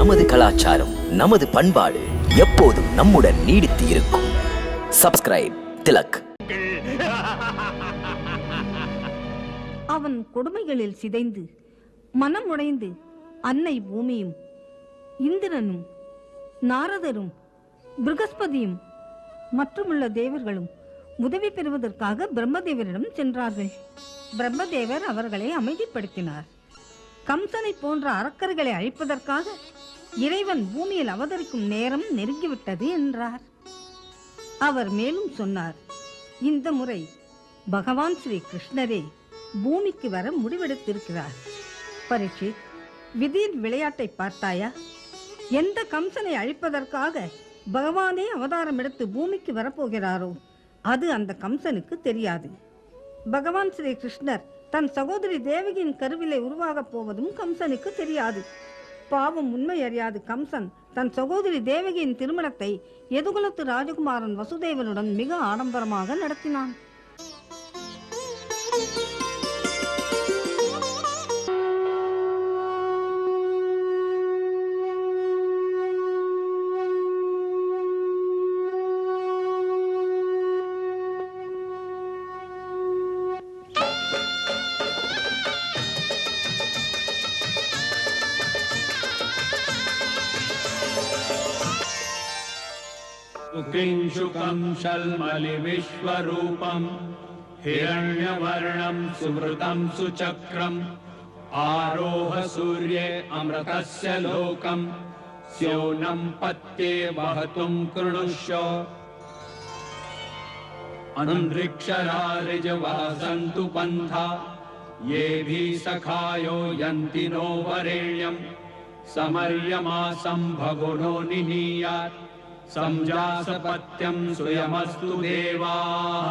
நமது கலாச்சாரம், நமது பண்பாடு எப்போதும் நம்முடன் நீடித்து இருக்கும். சப்ஸ்கிரைப் திலக். அவன் கொடுமைகளில் சிதைந்து மனம் உடைந்து அன்னை பூமியும் இந்திரனும் நாரதரும் பிருகஸ்பதியும் மற்றுமுள்ள தேவர்களும் உதவி பெறுவதற்காக பிரம்மதேவரிடம் சென்றார்கள். பிரம்மதேவர் அவர்களை அமைதிப்படுத்தினார். கம்சனை போன்ற அரக்கர்களை அழிப்பதற்காக இறைவன் பூமியில் அவதரிக்கும் நேரம் நெருங்கிவிட்டது என்றார். அவர் மேலும் சொன்னார், இந்த முறை பகவான் ஸ்ரீ கிருஷ்ணரே பூமிக்கு வர முடிவெடுத்திருக்கிறார். பரீட்சித், விதியின் விளையாட்டை பார்த்தாயா? எந்த கம்சனை அழிப்பதற்காக பகவானே அவதாரம் எடுத்து பூமிக்கு வரப்போகிறாரோ அது அந்த கம்சனுக்கு தெரியாது. பகவான் ஸ்ரீ கிருஷ்ணர் தன் சகோதரி தேவகியின் கருவிலை உருவாகப் போவதும் கம்சனுக்கு தெரியாது. பாவம் உண்மை அறியாது கம்சன் தன் சகோதரி தேவகியின் திருமணத்தை எதுகுலத்து ராஜகுமாரன் வசுதேவனுடன் மிக ஆடம்பரமாக நடத்தினான். किंशुकं शल्मलि विश्वरूपं हिरण्यवर्णं सुवृतं सुचक्रम् आरोह सूर्ये अमृतस्य लोकं स्योनं पत्ये वहतुं कृणुष्य अन्तरिक्षरारिजवासन्तु पन्था ये भी सखायो यन्ति नो वरेण्यं समर्यमासं भगुनो निनीयात् संजासपत्यं स्वयमस्तु देवाः.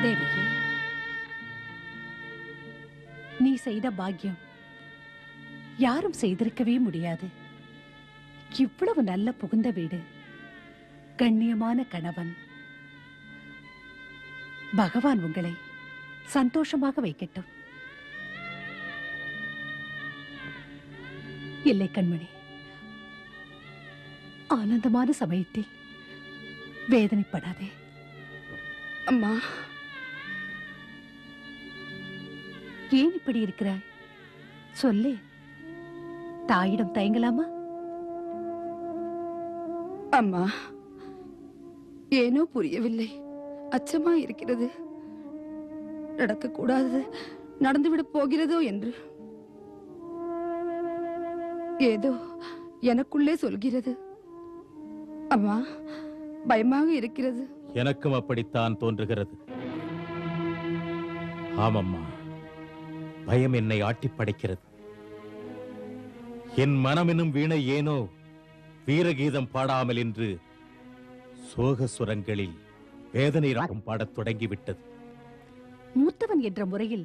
தேவகி, நீ செய்த பாக்கியம் யாரும் செய்திருக்கவே முடியாது. இவ்வளவு நல்ல புகுந்த வீடு, கண்ணியமான கணவன். பகவான் உங்களை சந்தோஷமாக வைக்கட்டும். இல்லை கண்மணி, ஆனந்தமான சமயத்தில் வேதனைப்படாதே. அம்மா, ஏன் இப்படி இருக்கிறாய்? சொல்லு. தாயிடம் தயங்கலாமா? அம்மா, ஏனோ புரியவில்லை. அச்சமா இருக்கிறது. நடக்கக்கூடாது நடந்துவிடப் போகிறதோ என்று ஏதோ எனக்குள்ளே சொல்கிறது. அம்மா, பயமாக இருக்கிறது. எனக்கும் அப்படித்தான் தோன்றுகிறது. ஆமம்மா, பயம் என்னை ஆட்டி படைக்கிறது. என் மனமெனும் வீணை ஏனோ வீரகீதம் பாடாமல் என்று சோக சுரங்களில் வேதனை ராகம் பாடத் தொடங்கிவிட்டது. மூத்தவன் என்ற முறையில்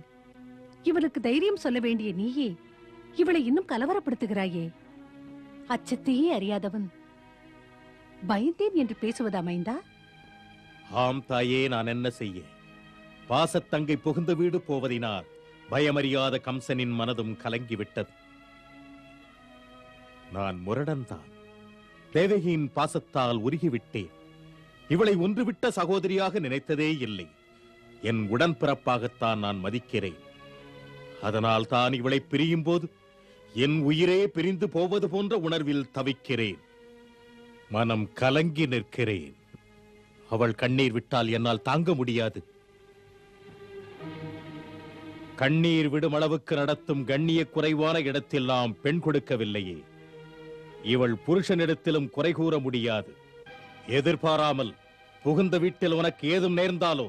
இவளுக்கு தைரியம் சொல்ல வேண்டிய நீயே இவளை இன்னும் கலவரப்படுத்துகிறாயே. அச்சத்தையே அறியாதவன் பயந்தேன் என்று பேசுவது அமைந்தா? ஆம் தாயே, நான் என்ன செய்ய? பாசத்தங்கை புகுந்த வீடு போவதினால் பயமறியாத கம்சனின் மனதும் கலங்கிவிட்டது. நான் முரடன்தான். தேவகியின் பாசத்தால் உருகிவிட்டேன். இவளை ஒன்றுவிட்ட சகோதரியாக நினைத்ததே இல்லை. என் உடன்பிறப்பாகத்தான் நான் மதிக்கிறேன். அதனால் தான் இவளை பிரியும் போது என் உயிரே பிரிந்து போவது போன்ற உணர்வில் தவிக்கிறேன். மனம் கலங்கி நிற்கிறேன். அவள் கண்ணீர் விட்டால் என்னால் தாங்க முடியாது. கண்ணீர் விடும் அளவுக்கு நடத்தும் கண்ணிய குறைவான இடத்தில் நாம் பெண் கொடுக்கவில்லையே. இவள் புருஷனிடத்திலும் குறை கூற முடியாது. எதிர்பாராமல் புகுந்த வீட்டில் உனக்கு ஏதும் நேர்ந்தாலோ,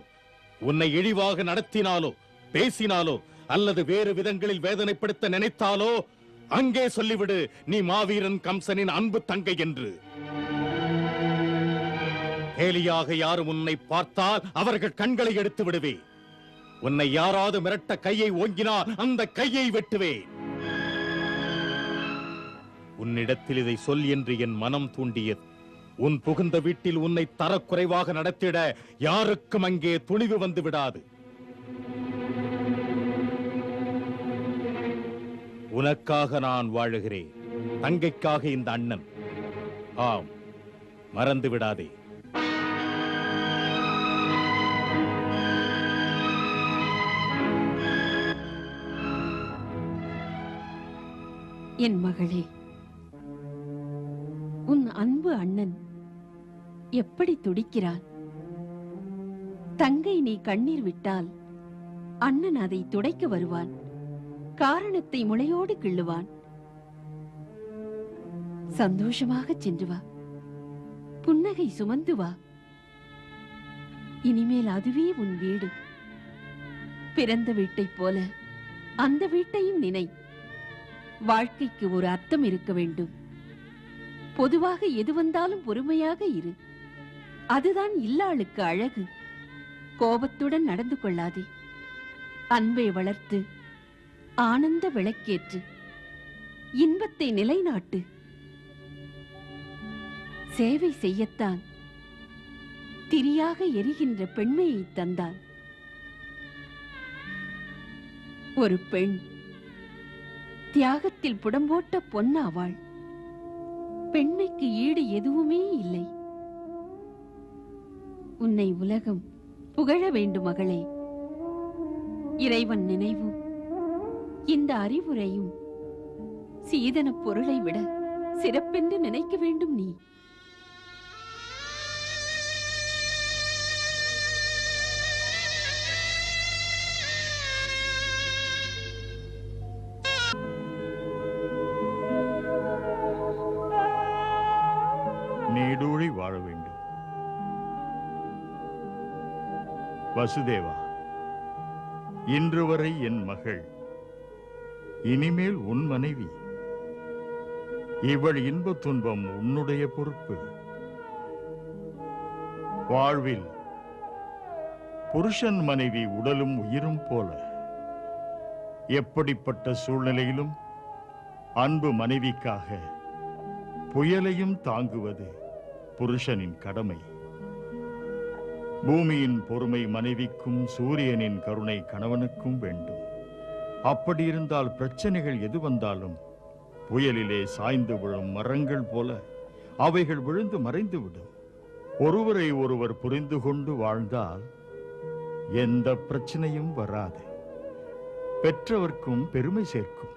உன்னை இழிவாக நடத்தினாலோ, பேசினாலோ, அல்லது வேறு விதங்களில் வேதனைப்படுத்த நினைத்தாலோ, அங்கே சொல்லிவிடு நீ மாவீரன் கம்சனின் அன்பு தங்கை என்று. கேலியாக யாரும் உன்னை பார்த்தால் அவர்கள் கண்களை எடுத்து விடுவே. உன்னை யாராவது மிரட்ட கையை ஓங்கினால் அந்த கையை வெட்டுவேன். உன்னிடத்தில் இதை சொல் என்று என் மனம் தூண்டியது. உன் புகுந்த வீட்டில் உன்னை தரக்குறைவாக நடத்திட யாருக்கும் அங்கே துணிவு வந்து விடாது. உனக்காக நான் வாழுகிறேன், தங்கைக்காக இந்த அண்ணன். ஆம், மறந்து விடாதே. என் மகளே, உன் அன்பு அண்ணன் எப்படி துடிக்கிறான். தங்கை நீ கண்ணீர் விட்டால் அண்ணன் அதை துடைக்க வருவான். காரணத்தை முளையோடு கிள்ளுவான். சந்தோஷமாக சென்று வா, புன்னகை சுமந்து வா. இனிமேல் அதுவே உன் வீடு. பிறந்த வீட்டைப் போல அந்த வீட்டையும் நினை. வாழ்க்கைக்கு ஒரு அர்த்தம் இருக்க வேண்டும். பொதுவாக எது வந்தாலும் பொறுமையாக இரு. அதுதான் இல்லாளுக்கு அழகு. கோபத்துடன் நடந்து கொள்ளாதே. அன்பை வளர்த்து ஆனந்த விளக்கேற்று இன்பத்தை நிலைநாட்டு. சேவை செய்யத்தான் திரியாக எரிகின்ற பெண்மையை தந்தான். ஒரு பெண் தியாகத்தில் புடம்போட்ட பொன்னாவாள். பெண்மைக்கு ஈடு எதுவுமே இல்லை. உன்னை உலகம் புகழ வேண்டும் மகளே. இறைவன் நினைவும் இந்த அறிவுரையும் சீதன பொருளை விட சிறப்பென்று நினைக்க வேண்டும் நீ. நீடூழி வாழ வேண்டும். வசுதேவா, இன்று வரை என் மகள், இனிமேல் உன் மனைவி. இவள் இன்ப துன்பம் உன்னுடைய பொறுப்பு. வாழ்வில் புருஷன் மனைவி உடலும் உயிரும் போல. எப்படிப்பட்ட சூழ்நிலையிலும் அன்பு மனைவிக்காக புயலையும் தாங்குவது புருஷனின் கடமை. பூமியின் பொறுமை மனைவிக்கும் சூரியனின் கருணை கணவனுக்கும் வேண்டும். அப்படியிருந்தால் பிரச்சனைகள் எது வந்தாலும் புயலிலே சாய்ந்து விழும் மரங்கள் போல அவைகள் விழுந்து மறைந்துவிடும். ஒருவரை ஒருவர் புரிந்து கொண்டு வாழ்ந்தால் எந்த பிரச்சனையும் வராது. பெற்றவர்க்கும் பெருமை சேர்க்கும்.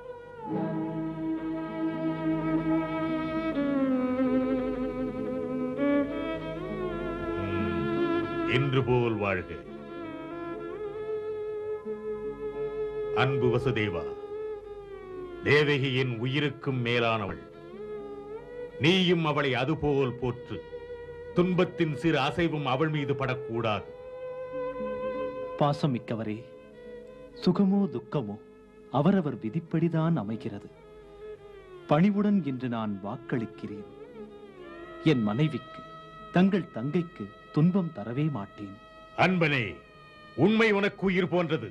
இன்று போல் வாழ்க. அன்பு வசுதேவா, தேவகியின் உயிருக்கும் மேலானவள். நீயும் அவளை அதுபோல் போற்று. துன்பத்தின் சிறு அசைவும் அவள் மீது படக்கூடாது. பாசம் மிக்கவரே, சுகமோ துக்கமோ அவரவர் விதிப்படிதான் அமைகிறது. பணிவுடன் இன்று நான் வாக்களிக்கிறேன். என் மனைவிக்கு, தங்கள் தங்கைக்கு துன்பம் தரவே மாட்டேன். அன்பனே, உண்மை உனக்கு உயிர் போன்றது.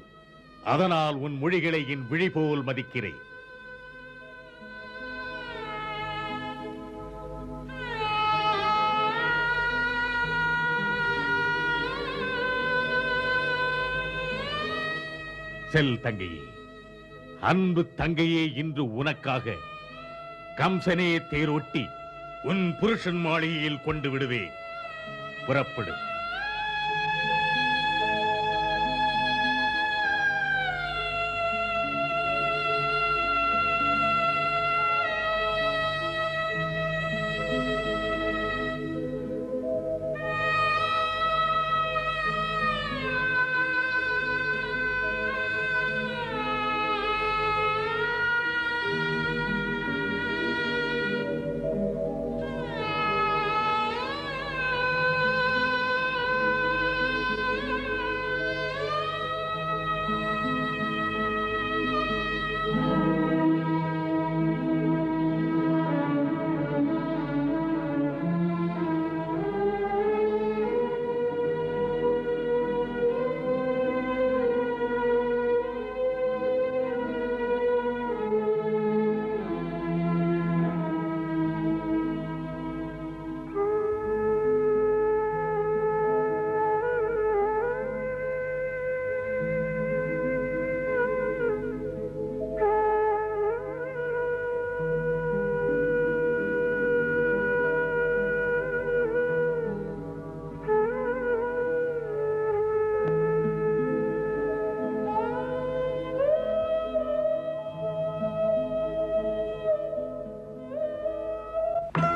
அதனால் உன் மொழிகளை என் விழி போல் மதிக்கிறேன். செல் தங்கையே, அன்பு தங்கையே, இன்று உனக்காக கம்சனே தேரோட்டி உன் புருஷன் மாளிகையில் கொண்டு விடுவேன். புறப்படு.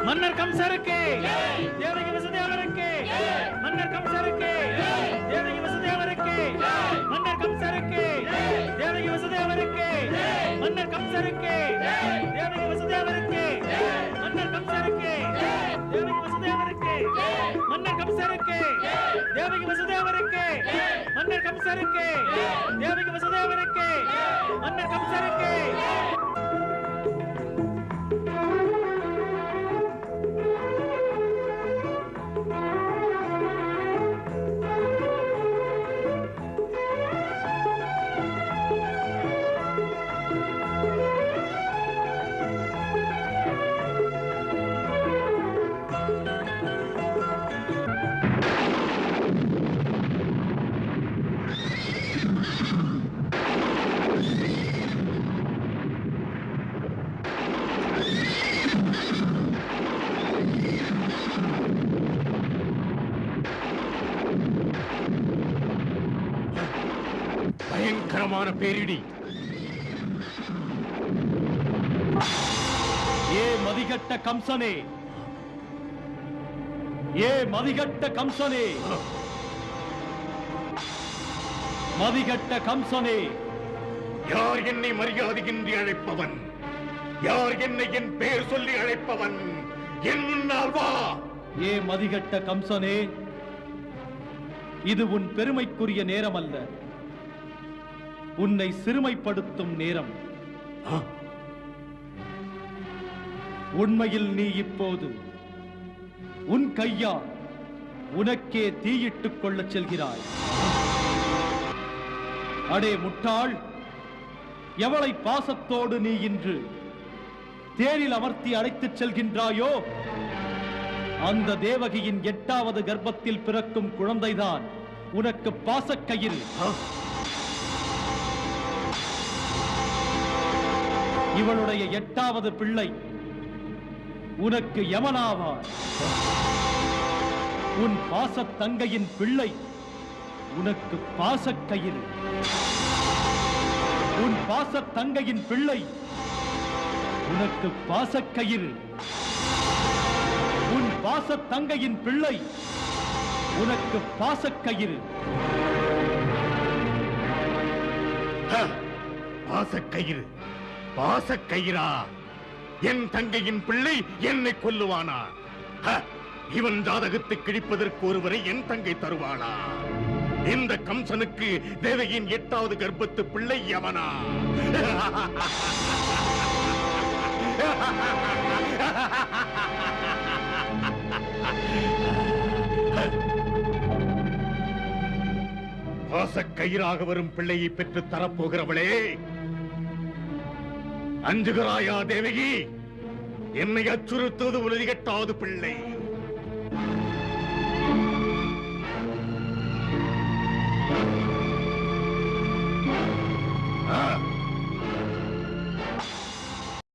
மன்னர் கம்சருக்கு தேவகி வசுதேவருக்கு மன்னர் கம்சருக்கு தேவகி வசுதேவருக்கு மன்னர் கம்சருக்கு தேவகி வசுதேவருக்கு மன்னர் கம்சருக்கு தேவகி வசுதேவருக்கு மன்னர் கம்சருக்கு தேவகி வசுதேவருக்கு மன்னர் கம்சருக்கு தேவகி வசுதேவருக்கு மன்னர் கம்சருக்கு தேவகி வசுதேவருக்கு மன்னர் கம்சருக்கு பயங்கரமான பேரிடி. ஏ மதிகட்ட கம்சனே, ஏ மதிகட்ட கம்சனே, மதிகட்ட கம்சனே, யார் என்னை மரியாதையின்றி அழைப்பவன்? யார் என்னை என் பெயர் சொல்லி அழைப்பவன்? என் முன்னால் வா. ஏ மதிகட்ட கம்சனே, இது உன் பெருமைக்குரிய நேரம் அல்ல, உன்னை சிறுமைப்படுத்தும் நேரம். உண்மையில் நீ இப்போது உன் கையால் உனக்கே தீயிட்டுக் கொள்ளச் செல்கிறாய். அடே முட்டாள், எவளை பாசத்தோடு நீ இன்று தேரில் அமர்த்தி அழைத்துச் செல்கின்றாயோ அந்த தேவகியின் 8வது கர்ப்பத்தில் பிறக்கும் குழந்தைதான் உனக்கு பாசக்கயிறு. இவளுடைய 8வது பிள்ளை உனக்கு யமனாவார். உன் பாசத் தங்கையின் பிள்ளை உனக்கு பாசக்கயிறு. உன் பாசத் தங்கையின் பிள்ளை உனக்கு பாசக்கயிறு. உன் பாசத் தங்கையின் பிள்ளை உனக்கு பாசக்கயிறு. பாசக்கயிறு, பாசக்கயிறா? என் தங்கையின் பிள்ளை என்னை கொல்லுவானா? இவன் ஜாதகத்தை கிழிப்பதற்கு ஒருவரை என் தங்கை தருவாளா? இந்த கம்சனுக்கு தேவகியின் 8வது கர்ப்பத்து பிள்ளை யமனா? பாசக்கயிறாக வரும் பிள்ளையை பெற்று தரப்போகிறவளே, அஞ்சுகிறாயா தேவகி? என்னை அச்சுறுத்துவது உனது 8வது பிள்ளை.